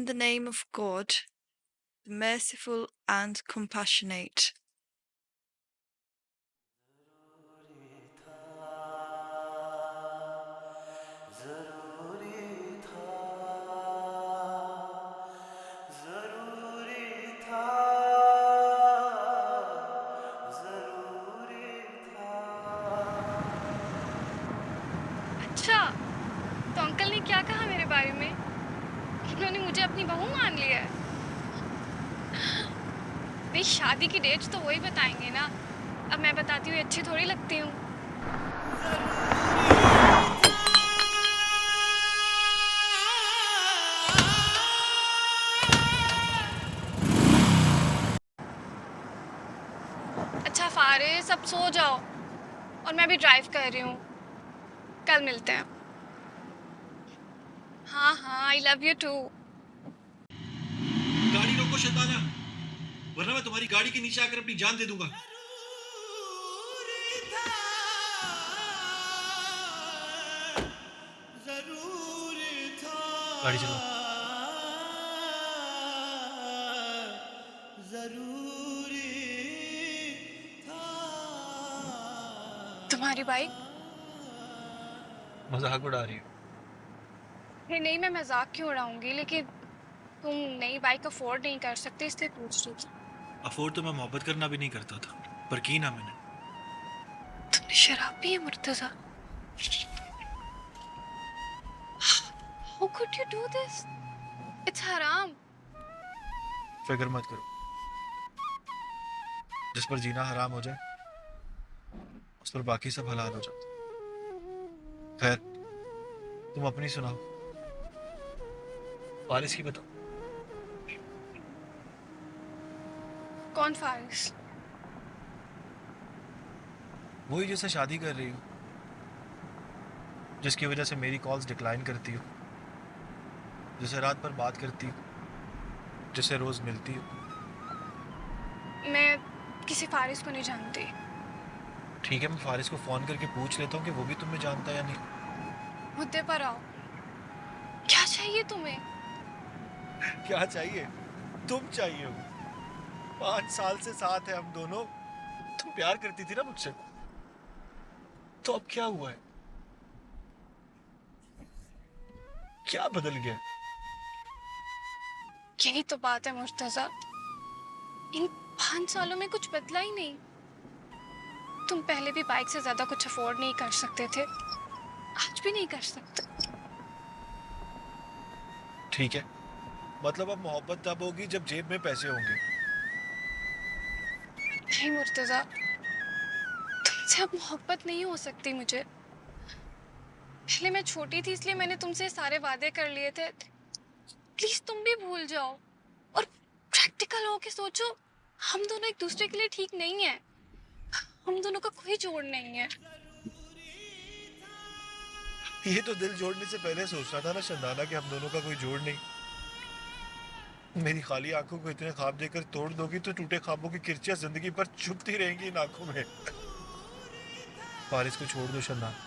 the name of God, the merciful and compassionate. अच्छा, तो uncle ने क्या कहा मेरे बारे में? उन्होंने मुझे अपनी बहू मान लिया है। भाई शादी की डेट्स तो वही बताएंगे ना। अब मैं बताती हूँ अच्छी थोड़ी लगती हूँ। अच्छा फारिस, अब सो जाओ और मैं भी ड्राइव कर रही हूँ। कल मिलते हैं। हाँ हाँ, आई लव यू टू। गाड़ी रोको शैताना, वरना मैं तुम्हारी गाड़ी के नीचे आकर अपनी जान दे दूंगा। गाड़ी चलाओ। तुम्हारी बाइक? मजाक उड़ा रही हो? नहीं, मैं मजाक क्यों उड़ाऊंगी, लेकिन तुम नई बाइक अफोर्ड नहीं कर सकते इसलिए पूछ रही थी। अफोर्ड तो मैं मोहब्बत करना भी नहीं करता था, पर की ना मैंने। तुमने शराब पी है Murtaza? How could you do this? It's हराम। फिक्र मत करो, जिस पर जीना हराम हो जाए उस पर बाकी सब हलाल हो जाता। खैर, तुम अपनी सुनाओ, फारिस की बताओ। कौन फारिस? वही जिससे शादी कर रही हो, जिसकी वजह से मेरी कॉल्स डिक्लाइन करती हो, जिससे रात भर बात करती हो, जिससे रोज मिलती हो। मैं किसी फारिस को नहीं जानती। ठीक है, मैं फारिस को फोन करके पूछ लेता हूँ कि वो भी तुम्हें जानता है या नहीं। मुद्दे पर आओ। क्या चाहिए तुम्हें? क्या चाहिए? तुम चाहिए हो। 5 साल से साथ है हम दोनों। तुम प्यार करती थी ना मुझसे, तो अब क्या हुआ है? क्या बदल गया? यही तो बात है मुर्तजा, इन 5 सालों में कुछ बदला ही नहीं। तुम पहले भी बाइक से ज्यादा कुछ अफोर्ड नहीं कर सकते थे, आज भी नहीं कर सकते। ठीक है, मतलब अब मोहब्बत तब होगी जब जेब में पैसे होंगे। नहीं मुर्तजा, तुमसे अब मोहब्बत नहीं हो सकती मुझे। पहले मैं छोटी थी इसलिए मैंने तुमसे सारे वादे कर लिए थे। प्लीज तुम भी भूल जाओ और प्रैक्टिकल होके सोचो। हम दोनों एक दूसरे के लिए ठीक नहीं है। हम दोनों का कोई जोड़ नहीं है। ये तो दिल जोड़ने से पहले सोचना था ना शंदाना कि हम दोनों का कोई जोड़ नहीं। मेरी खाली आंखों को इतने ख्वाब देकर तोड़ दोगी तो टूटे ख्वाबों की किरचियां जिंदगी भर चुभती रहेंगी इन आंखों में। फारिस को छोड़ दो शंदाना,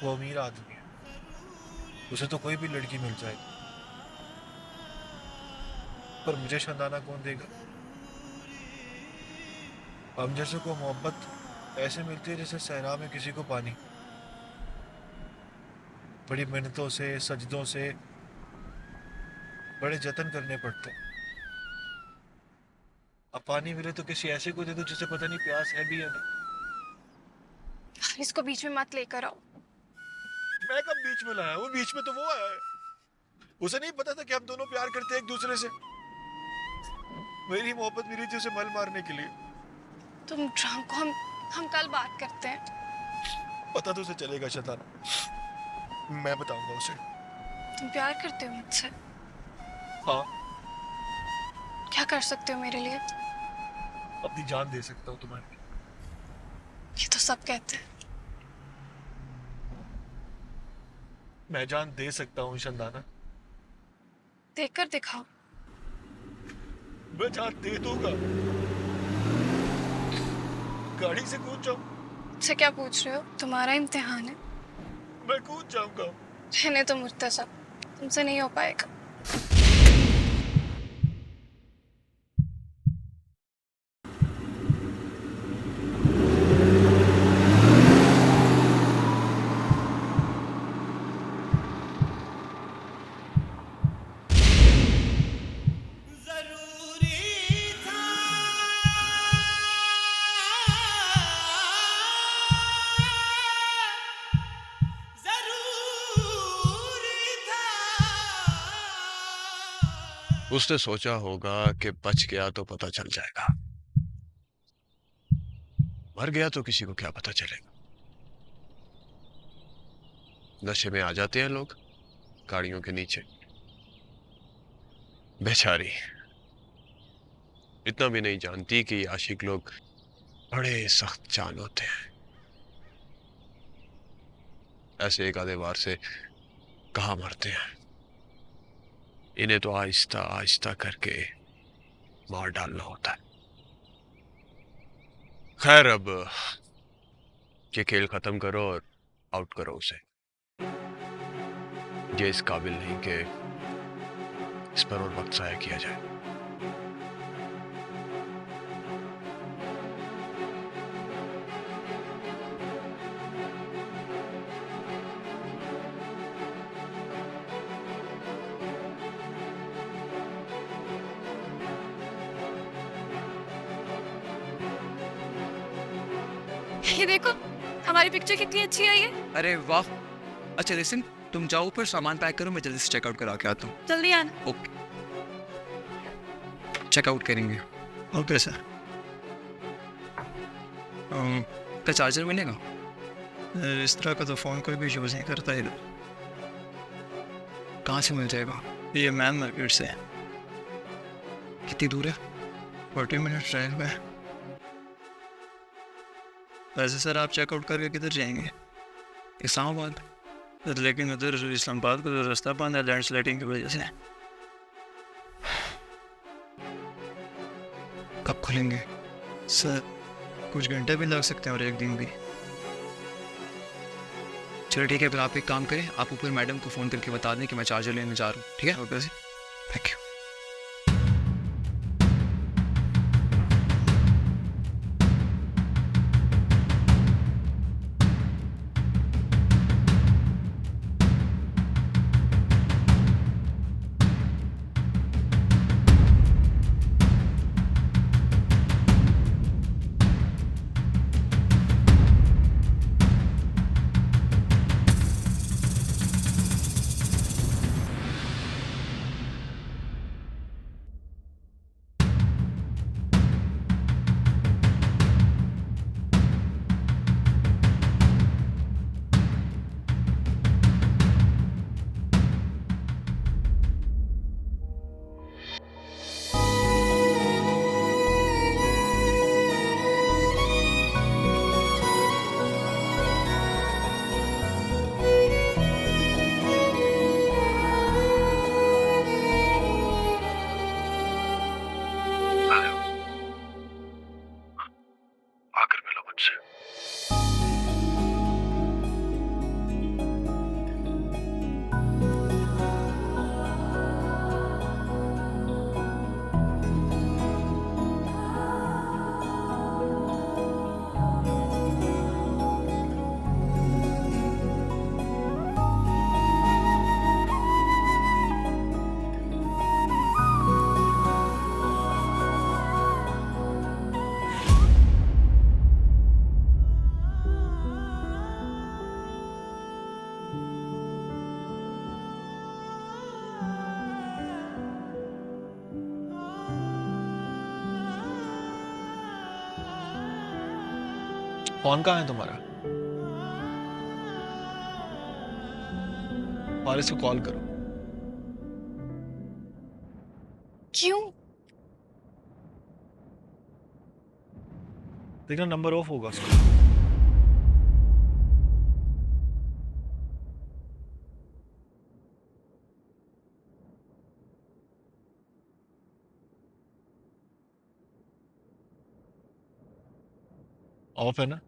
वो अमीर आदमी है, उसे तो कोई भी लड़की मिल जाएगी, पर मुझे शंदाना कौन देगा? हम जैसे को मोहब्बत ऐसे मिलती है जैसे सहरा में किसी को पानी। बड़ी मेहनतों से, सजदों से, बड़े जतन करने पड़ते हैं। अब पानी मिले तो किसी ऐसे को दे दो जिसे पता नहीं प्यास है भी या नहीं। इसको बीच में मत लेकर आओ। मैं कब बीच में लाया? वो बीच में तो वो आया है। उसे नहीं पता था कि हम दोनों प्यार करते हैं एक दूसरे से। मेरी मोहब्बत मिली थी उसे मल मारने के लिए। तुम ड्रंक हो, हम कल बात करते हैं। पता तो उसे चलेगा शताना, मैं बताऊंगा उसे। तुम प्यार करते हो मुझसे? हाँ, क्या कर सकते हो मेरे लिए? अपनी जान दे सकता हूँ तुम्हारे लिए। ये तो सब कहते हैं। मैं जान दे सकता हूँ शंदाना, देखकर दिखाओ। मैं जान दे दूंगा। गाड़ी से कूद जाऊं? मुझसे क्या पूछ रहे हो? तुम्हारा इम्तिहान है। मैं कूद जाऊंगा। रहने तो मुर्तजा, तुमसे नहीं हो पाएगा। उसने सोचा होगा कि बच गया तो पता चल जाएगा, मर गया तो किसी को क्या पता चलेगा। नशे में आ जाते हैं लोग गाड़ियों के नीचे। बेचारी इतना भी नहीं जानती कि आशिक लोग बड़े सख्त जान होते हैं। ऐसे एक आधे बार से कहाँ मरते हैं, इन्हें तो आहिस्ता आहिस्ता करके मार डालना होता है। खैर, अब ये खेल खत्म करो और आउट करो उसे। ये इस काबिल नहीं कि इस पर और वक्त जाया किया जाए। ये देखो हमारी पिक्चर कितनी अच्छी आई है। अरे वाह। अच्छा लिसन, तुम जाओ ऊपर सामान पैक करो, मैं जल्दी से चेकआउट करा के आता हूँ। जल्दी आना। ओके, चेकआउट करेंगे। Okay sir. का चार्जर मिलेगा? इस तरह का तो फ़ोन कोई भी यूज़ नहीं करता इधर। कहाँ से मिल जाएगा? ये मैन मार्केट से है। कितनी दूर है? 40 मिनट ड्राइव है। वैसे सर आप चेकआउट करके किधर जाएंगे? इस्लामाबाद। लेकिन उधर इस्लामाबाद का तो रास्ता बंद है लैंडस्लाइडिंग की वजह से। कब खुलेंगे? सर कुछ घंटे भी लग सकते हैं और एक दिन भी। चलो ठीक है, फिर आप एक काम करें, आप ऊपर मैडम को फ़ोन करके बता दें कि मैं चार्जर लेने जा रहा हूँ। ठीक है? ओके जी, थैंक यू। आकर मिलो मुझसे। फोन कहाँ है तुम्हारा? फारिस को कॉल करो। क्यों? देखना नंबर ऑफ होगा उसका। ऑफ है ना?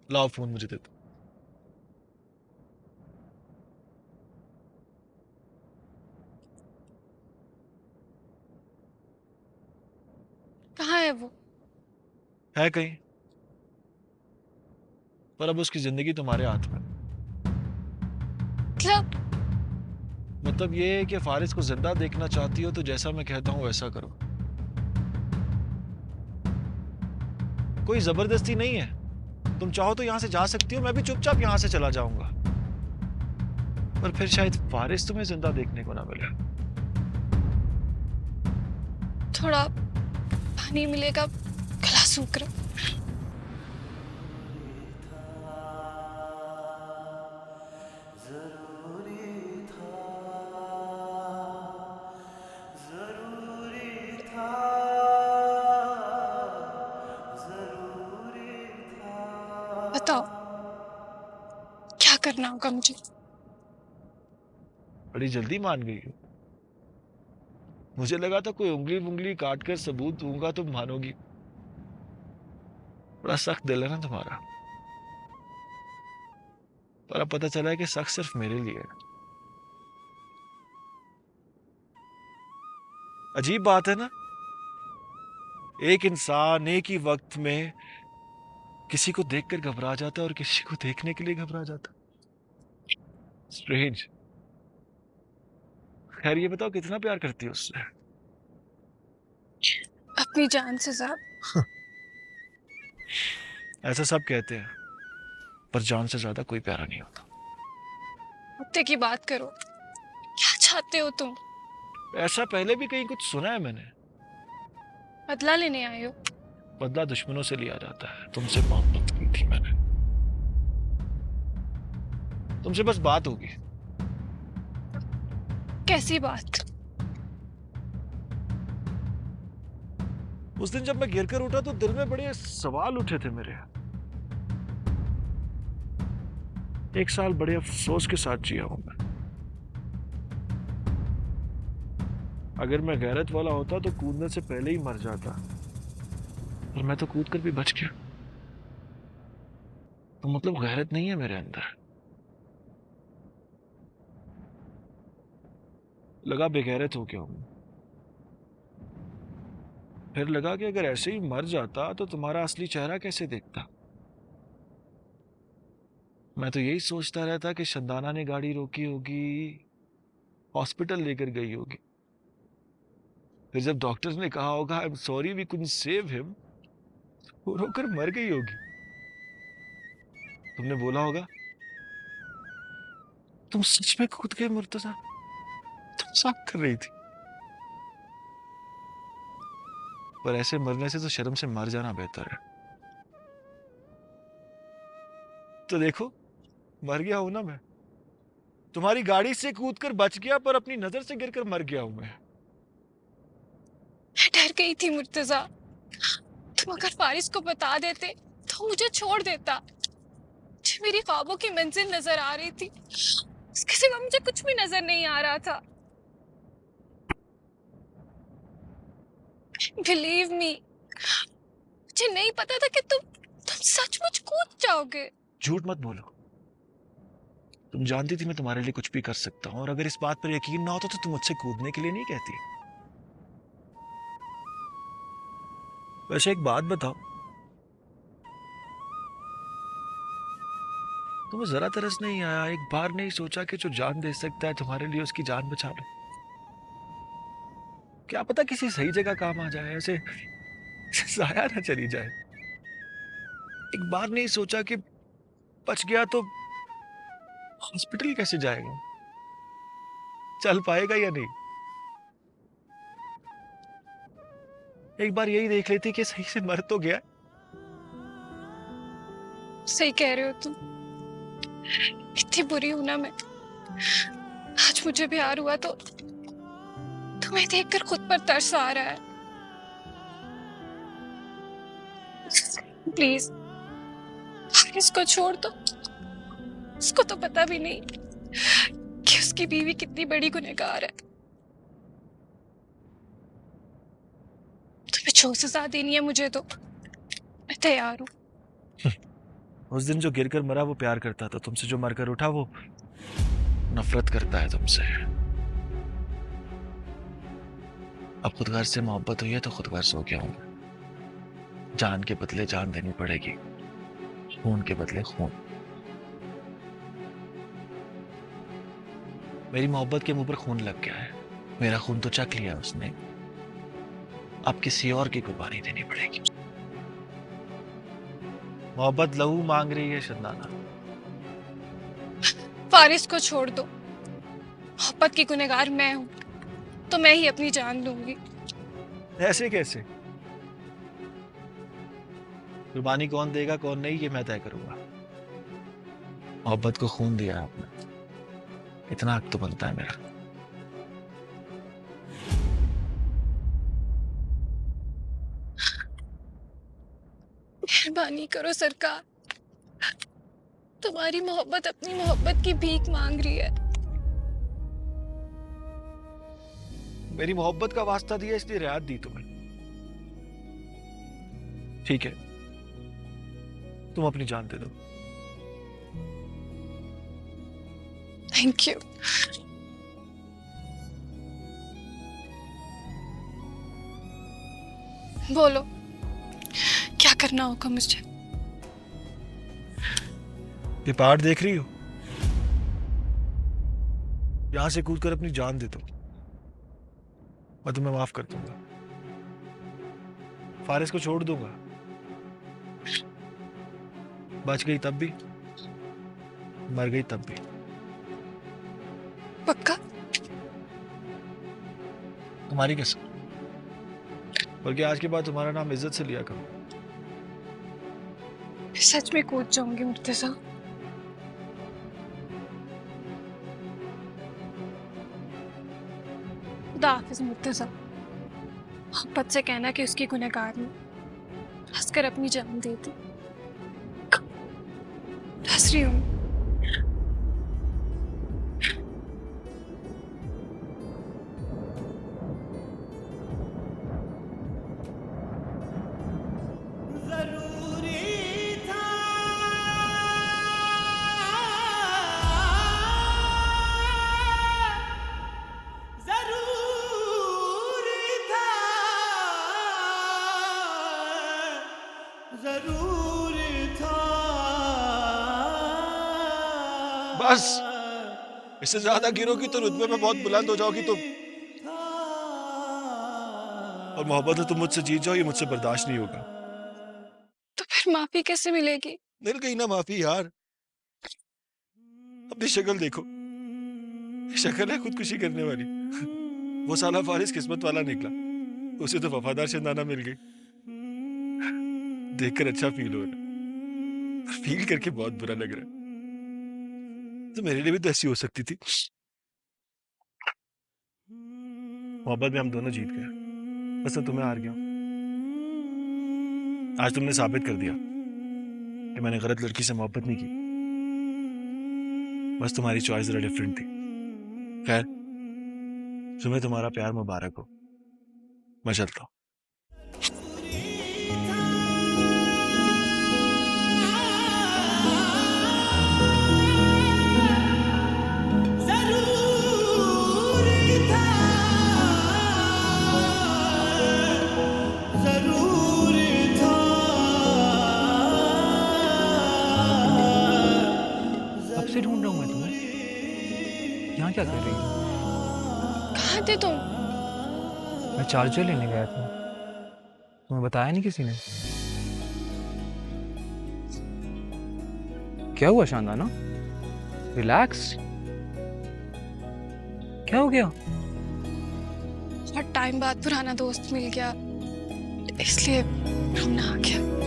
लाओ फोन मुझे दे दो। कहाँ है वो? है कहीं, पर अब उसकी जिंदगी तुम्हारे हाथ में। मतलब ये है कि फारिस को जिंदा देखना चाहती हो तो जैसा मैं कहता हूं वैसा करो। कोई जबरदस्ती नहीं है। तुम चाहो तो यहां से जा सकती हो, मैं भी चुपचाप यहां से चला जाऊंगा। पर फिर शायद फारिस तुम्हें जिंदा देखने को ना मिले। थोड़ा पानी मिलेगा, गला सूख रहा। बताओ क्या करना होगा मुझे? बड़ी जल्दी मान गई हो। मुझे लगा था कोई उंगली उंगली काट कर सबूत दूंगा तो मानोगी। बड़ा सख्त दिल है ना तुम्हारा। पर अब पता चला है कि सख्त सिर्फ मेरे लिए है। अजीब बात है ना, एक इंसान एक ही वक्त में किसी को देखकर घबरा जाता है और किसी को देखने के लिए घबरा जाता है। स्ट्रेंज। खैर ये बताओ कितना प्यार करती हो उससे? अपनी जान से ज्यादा। ऐसा सब कहते हैं, पर जान से ज्यादा कोई प्यारा नहीं होता। हफ्ते की बात करो, क्या चाहते हो तुम? ऐसा पहले भी कहीं कुछ सुना है मैंने। बदला लेने आए हो? बदला दुश्मनों से लिया जाता है। तुमसे मोहब्बत की थी मैंने। तुमसे बस बात होगी। कैसी बात? उस दिन जब मैं गिर कर उठा तो दिल में बड़े सवाल उठे थे मेरे। एक साल बड़े अफसोस के साथ जिया हूं मैं। अगर मैं गैरत वाला होता तो कूदने से पहले ही मर जाता, और मैं तो कूद कर भी बच गया। तो मतलब गैरत नहीं है मेरे अंदर। लगा बेगैरत हो गया हूं। फिर लगा कि अगर ऐसे ही मर जाता तो तुम्हारा असली चेहरा कैसे देखता। मैं तो यही सोचता रहता कि शंदाना ने गाड़ी रोकी होगी, हॉस्पिटल लेकर गई होगी। फिर जब डॉक्टर्स ने कहा होगा I am sorry we couldn't save him, वो रोकर मर गई होगी। तुमने बोला होगा तुम सच में कूद गए मुर्तजा, तुम मजाक कर रही थी। पर ऐसे मरने से तो शर्म से मर जाना बेहतर है। तो देखो मर गया हूं ना मैं। तुम्हारी गाड़ी से कूदकर बच गया, पर अपनी नजर से गिरकर मर गया हूं मैं। डर गई थी मुर्तजा। तुम अगर फारिस को बता देते तो मुझे छोड़ देता। मुझे मेरी ख्वाबों की मंजिल नजर आ रही थी, उसके सिवा मुझे कुछ भी नजर नहीं आ रहा था। बिलीव मी, मुझे नहीं पता था कि तुम सचमुच कूद जाओगे। झूठ मत बोलो। तुम जानती थी मैं तुम्हारे लिए कुछ भी कर सकता हूं, और अगर इस बात पर यकीन ना होता तो तुम मुझसे कूदने के लिए नहीं कहती। वैसे एक बात बताओ, तुम्हें जरा तरस नहीं आया, एक बार नहीं सोचा कि जो जान दे सकता है तुम्हारे लिए उसकी जान बचा लो? क्या पता किसी सही जगह काम आ जाए, ऐसे जाया ना चली जाए। एक बार नहीं सोचा कि बच गया तो हॉस्पिटल कैसे जाएगा, चल पाएगा या नहीं। एक बार यही देख लेती कि सही से मर तो गया। सही कह रहे हो तुम। इतनी बुरी हूं ना मैं। आज मुझे प्यार हुआ तो तुम्हें देखकर खुद पर तरस आ रहा है। प्लीज इसको छोड़ दो। उसको तो पता भी नहीं कि उसकी बीवी कितनी बड़ी गुनहगार है। तुम्हें जो सजा देनी है मुझे तो मैं तैयार हूं। उस दिन जो गिरकर मरा वो प्यार करता था तुमसे, जो मरकर उठा वो नफरत करता है तुमसे। अब खुद गर्ज से मोहब्बत हुई है तो खुद गर्ज हो गया हूं। जान के बदले जान देनी पड़ेगी, खून के बदले खून। मेरी मोहब्बत के मुंह पर खून लग गया है। मेरा खून तो चख लिया उसने, अब किसी और की कुर्बानी देनी पड़ेगी। मोहब्बत लहू मांग रही है शंदाना। फारिस को छोड़ दो। मोहब्बत की गुनहगार मैं हूँ, तो मैं ही अपनी जान लूंगी। ऐसे कैसे? कुर्बानी कौन देगा कौन नहीं ये मैं तय करूंगा। मोहब्बत को खून दिया है आपने, इतना हक तो बनता है मेरा। मेहरबानी करो सरकार, तुम्हारी मोहब्बत अपनी मोहब्बत की भीख मांग रही है। मेरी मोहब्बत का वास्ता दिया इसलिए रियायत दी तुम्हें। ठीक है, तुम अपनी जान दे दो। Thank you. बोलो, क्या करना होगा मुझे? ये पहाड़ देख रही हो, यहां से कूद कर अपनी जान दे दो, मैं तुम्हें माफ कर दूंगा। फारिस को छोड़ दूंगा, बच गई तब भी, मर गई तब भी। पक्का? तुम्हारी कसम। बल्कि आज के बाद तुम्हारा नाम इज्जत से लिया करो। सच में कूद जाऊंगी मुर्तजा। खुदा हाफिज मुर्तजा। मोहब्बत से कहना कि उसकी गुनहगार में हंसकर अपनी जान दे दी। हंस रही हूँ। बस इससे ज्यादा गिरोगी तो रुतबे में बहुत बुलंद हो जाओगी तुम, और मोहब्बत में तुम मुझसे जीत जाओ ये मुझसे बर्दाश्त नहीं होगा। तो फिर माफी कैसे मिलेगी? मिल गई ना माफी यार। अपनी शक्ल देखो, शक्ल है खुदकुशी करने वाली। वो साला फारिस किस्मत वाला निकला, उसे तो वफादार शंदाना मिल गई। देखकर अच्छा फील हो रहा, फील करके बहुत बुरा लग रहा। तो मेरे लिए भी तो ऐसी हो सकती थी। मोहब्बत में हम दोनों जीत गए, बस मैं तुम्हें हार गया। आज तुमने साबित कर दिया कि मैंने गलत लड़की से मोहब्बत नहीं की, बस तुम्हारी चॉइस जरा डिफरेंट थी। खैर, तुम्हें तुम्हारा प्यार मुबारक हो, मैं चलता हूँ। कब से ढूंढ रहा हूँ मैं तुम्हें। यहाँ क्या कर रही हो? कहाँ थे तुम? मैं चार्जर लेने गया था, तुम्हें बताया नहीं किसी ने? क्या हुआ शानदाना? रिलैक्स। क्या हो गया? बहुत टाइम बाद पुराना दोस्त मिल गया, इसलिए रोना आ गया।